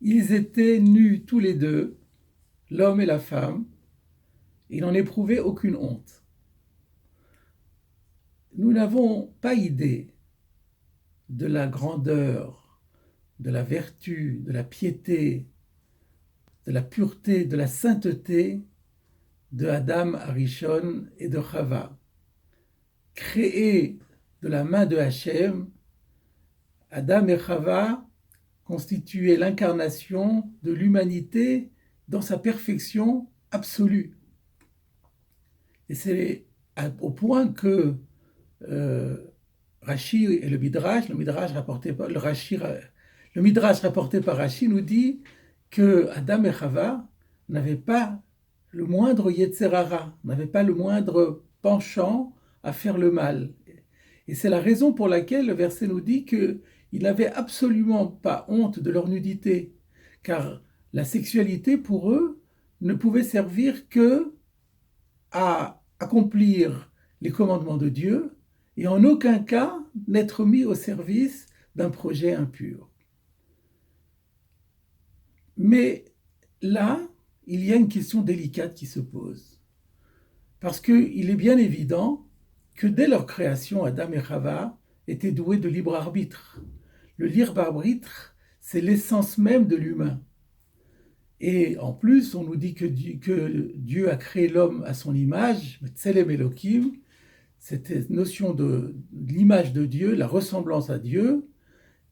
Ils étaient nus tous les deux, l'homme et la femme, et n'en éprouvaient aucune honte. Nous n'avons pas idée de la grandeur, de la vertu, de la piété, de la pureté, de la sainteté de Adam Arishon et de Chava. Créés de la main de Hachem, Adam et Chava constituaient l'incarnation de l'humanité dans sa perfection absolue. Et c'est au point que Rashi et le Midrash rapporté par le Midrash rapporté par Rashi nous dit que Adam et Chava n'avaient pas le moindre Yetzer Hara, n'avaient pas le moindre penchant à faire le mal. Et c'est la raison pour laquelle le verset nous dit qu'ils n'avaient absolument pas honte de leur nudité, car la sexualité pour eux ne pouvait servir que à accomplir les commandements de Dieu et en aucun cas n'être mis au service d'un projet impur. Mais là, il y a une question délicate qui se pose. Parce qu'il est bien évident que dès leur création, Adam et Chava étaient doués de libre arbitre. Le libre arbitre, c'est l'essence même de l'humain. Et en plus, on nous dit que Dieu a créé l'homme à son image, Tselem Elohim, cette notion de l'image de Dieu, la ressemblance à Dieu,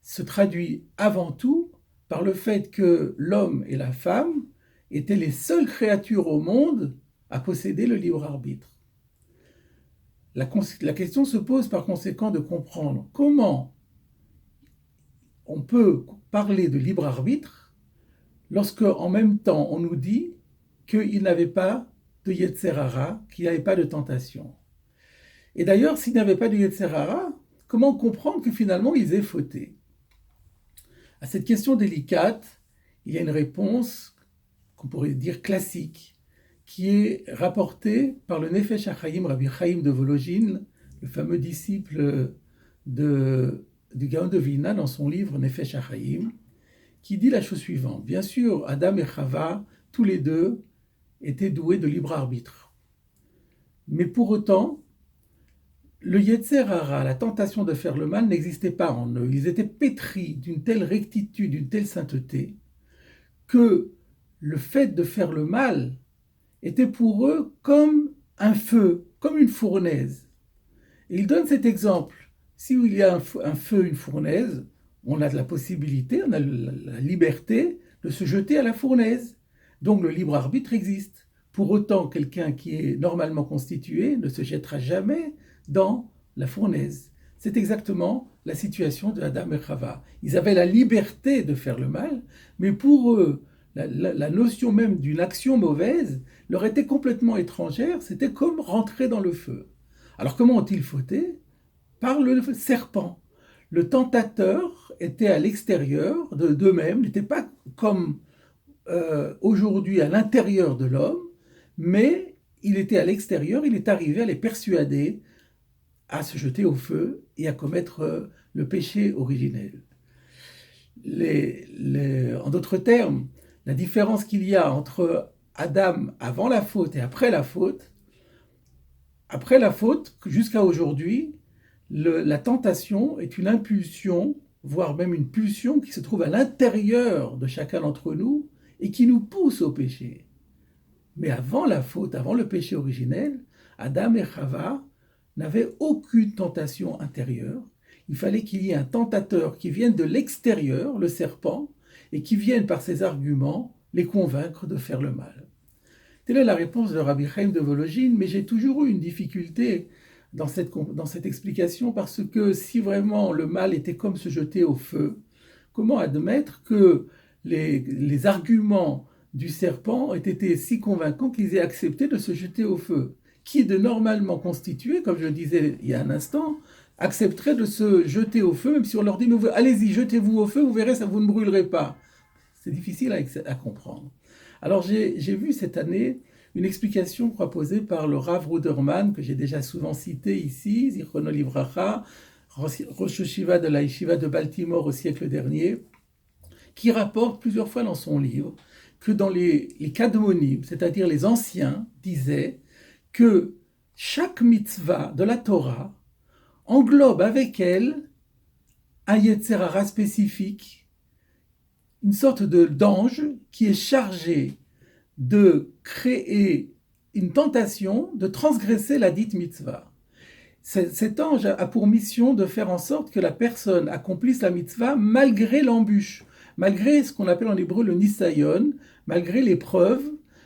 se traduit avant tout par le fait que l'homme et la femme étaient les seules créatures au monde à posséder le libre arbitre. La question se pose par conséquent de comprendre comment on peut parler de libre arbitre lorsque, en même temps, on nous dit qu'il n'avait pas de Yetzer Hara, qu'il n'y avait pas de tentation. Et d'ailleurs, s'il n'y avait pas de Yetzer Hara, comment comprendre que finalement ils aient fauté? À cette question délicate, il y a une réponse qu'on pourrait dire classique, qui est rapportée par le Nefesh HaChaim, Rabbi Chaim de Volojine, le fameux disciple du Gaon de Vilna, dans son livre Nefesh HaChaim, qui dit la chose suivante. Bien sûr, Adam et Chava, tous les deux, étaient doués de libre arbitre. Mais pour autant, le Yetzer Hara, la tentation de faire le mal, n'existait pas en eux. Ils étaient pétris d'une telle rectitude, d'une telle sainteté, que le fait de faire le mal était pour eux comme un feu, comme une fournaise. Et il donne cet exemple. Si il y a un feu, une fournaise, on a de la possibilité, on a la liberté de se jeter à la fournaise. Donc le libre arbitre existe. Pour autant, quelqu'un qui est normalement constitué ne se jettera jamais dans la fournaise. C'est exactement la situation de Adam et Chava. Ils avaient la liberté de faire le mal, mais pour eux, la notion même d'une action mauvaise leur était complètement étrangère. C'était comme rentrer dans le feu. Alors comment ont-ils fauté? Par le serpent. Le tentateur était à l'extérieur d'eux-mêmes, n'était pas comme aujourd'hui à l'intérieur de l'homme, mais il était à l'extérieur, il est arrivé à les persuader à se jeter au feu et à commettre le péché originel. En d'autres termes, la différence qu'il y a entre Adam avant la faute et après la faute, jusqu'à aujourd'hui, la tentation est une impulsion, voire même une pulsion qui se trouve à l'intérieur de chacun d'entre nous et qui nous pousse au péché. Mais avant la faute, avant le péché originel, Adam et Chava n'avaient aucune tentation intérieure. Il fallait qu'il y ait un tentateur qui vienne de l'extérieur, le serpent, et qui vienne par ses arguments les convaincre de faire le mal. Telle est la réponse de Rabbi Chaim de Volojine, mais j'ai toujours eu une difficulté dans cette explication parce que si vraiment le mal était comme se jeter au feu, comment admettre que les arguments du serpent aient été si convaincants qu'ils aient accepté de se jeter au feu? Qui de normalement constitué, comme je le disais il y a un instant, accepterait de se jeter au feu, même si on leur dit « allez-y, jetez-vous au feu, vous verrez, ça vous ne brûlerez pas ». C'est difficile à comprendre. Alors j'ai vu cette année une explication proposée par le Rav Ruderman, que j'ai déjà souvent cité ici, Zichrono Livracha, Rosh Yeshiva de la Yeshiva de Baltimore au siècle dernier, qui rapporte plusieurs fois dans son livre que dans les Kadmonim, c'est-à-dire les anciens, disaient que chaque mitzvah de la Torah englobe avec elle un Yetzer Hara spécifique, une sorte d'ange qui est chargé de créer une tentation de transgresser la dite mitzvah. Cet ange a pour mission de faire en sorte que la personne accomplisse la mitzvah malgré l'embûche, malgré ce qu'on appelle en hébreu le nisayon, malgré l'épreuve,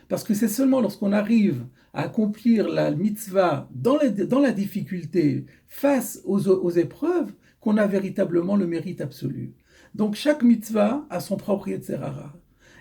parce que c'est seulement lorsqu'on arrive à accomplir la mitzvah dans la difficulté, face aux épreuves, qu'on a véritablement le mérite absolu. Donc chaque mitzvah a son propre Yetzer Hara.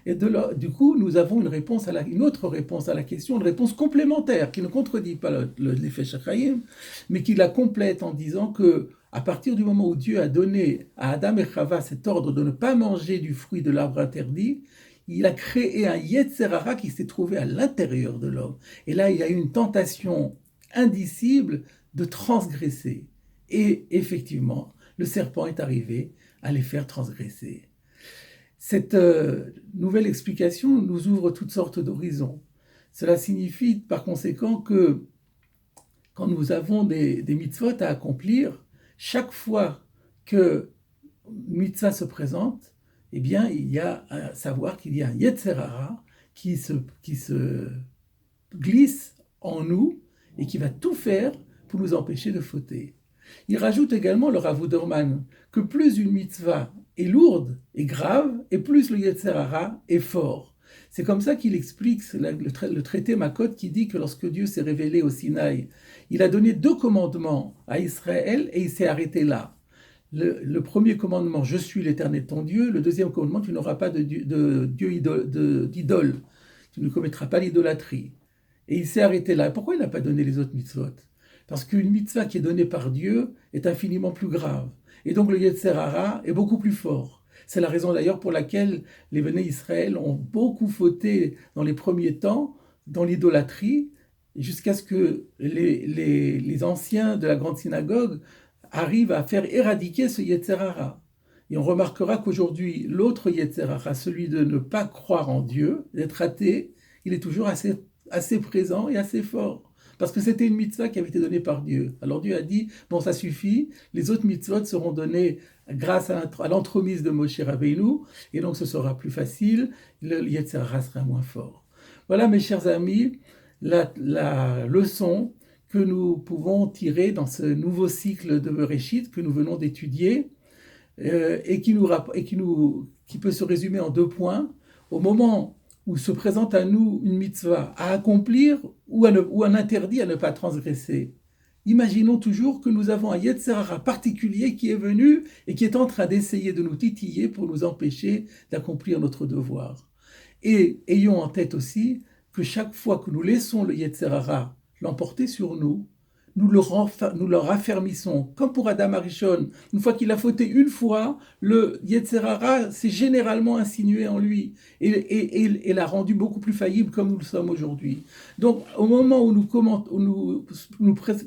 Et du coup, nous avons une autre réponse à la question, une réponse complémentaire qui ne contredit pas l'effet Shachayim, mais qui la complète en disant que à partir du moment où Dieu a donné à Adam et Chava cet ordre de ne pas manger du fruit de l'arbre interdit, il a créé un Yetzer Hara qui s'est trouvé à l'intérieur de l'homme. Et là, il y a eu une tentation indicible de transgresser. Et effectivement, le serpent est arrivé à les faire transgresser. Cette nouvelle explication nous ouvre toutes sortes d'horizons. Cela signifie par conséquent que quand nous avons des mitzvot à accomplir, chaque fois que mitzvah se présente, eh bien, il y a à savoir qu'il y a un Yetzer Hara qui se glisse en nous et qui va tout faire pour nous empêcher de fauter. Il rajoute également, le Rav Uderman, que plus une mitzvah est lourde et grave, et plus le Yetzer Hara est fort. C'est comme ça qu'il explique le traité Makot qui dit que lorsque Dieu s'est révélé au Sinaï, il a donné 2 commandements à Israël et il s'est arrêté là. Le premier commandement, je suis l'Éternel ton Dieu. Le deuxième commandement, tu n'auras pas d'idole. Tu ne commettras pas l'idolâtrie. Et il s'est arrêté là. Pourquoi il n'a pas donné les autres mitzvot? Parce qu'une mitzvah qui est donnée par Dieu est infiniment plus grave. Et donc le Yetzer Hara est beaucoup plus fort. C'est la raison d'ailleurs pour laquelle les Béné Israël ont beaucoup fauté dans les premiers temps dans l'idolâtrie, jusqu'à ce que les anciens de la grande synagogue arrivent à faire éradiquer ce Yetzer Hara. Et on remarquera qu'aujourd'hui, l'autre Yetzer Hara, celui de ne pas croire en Dieu, d'être athée, il est toujours assez présent et assez fort. Parce que c'était une mitzvah qui avait été donnée par Dieu. Alors Dieu a dit, bon ça suffit, les autres mitzvot seront données grâce à l'entremise de Moshe Rabbeinu, et donc ce sera plus facile, le Yetzer Hara sera moins fort. Voilà mes chers amis, la leçon que nous pouvons tirer dans ce nouveau cycle de Bereshit que nous venons d'étudier, et qui peut se résumer en 2 points. Au moment où se présente à nous une mitzvah à accomplir ou un interdit à ne pas transgresser, imaginons toujours que nous avons un Yetzer Hara particulier qui est venu et qui est en train d'essayer de nous titiller pour nous empêcher d'accomplir notre devoir. Et ayons en tête aussi que chaque fois que nous laissons le Yetzer Hara l'emporter sur nous, nous le raffermissons. Comme pour Adam Arishon, une fois qu'il a fauté une fois, le Yetzer Hara s'est généralement insinué en lui et l'a rendu beaucoup plus faillible comme nous le sommes aujourd'hui. Donc, au moment où nous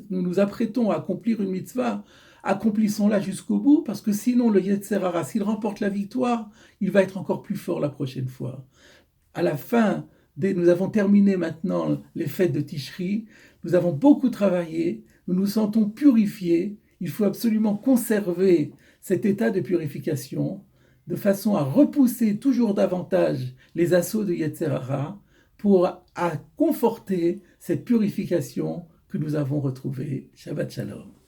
nous apprêtons à accomplir une mitzvah, accomplissons-la jusqu'au bout, parce que sinon le Yetzer Hara, s'il remporte la victoire, il va être encore plus fort la prochaine fois. À la fin, nous avons terminé maintenant les fêtes de Tishri, nous avons beaucoup travaillé, nous nous sentons purifiés, il faut absolument conserver cet état de purification de façon à repousser toujours davantage les assauts de Yetzer Hara pour conforter cette purification que nous avons retrouvée. Shabbat Shalom.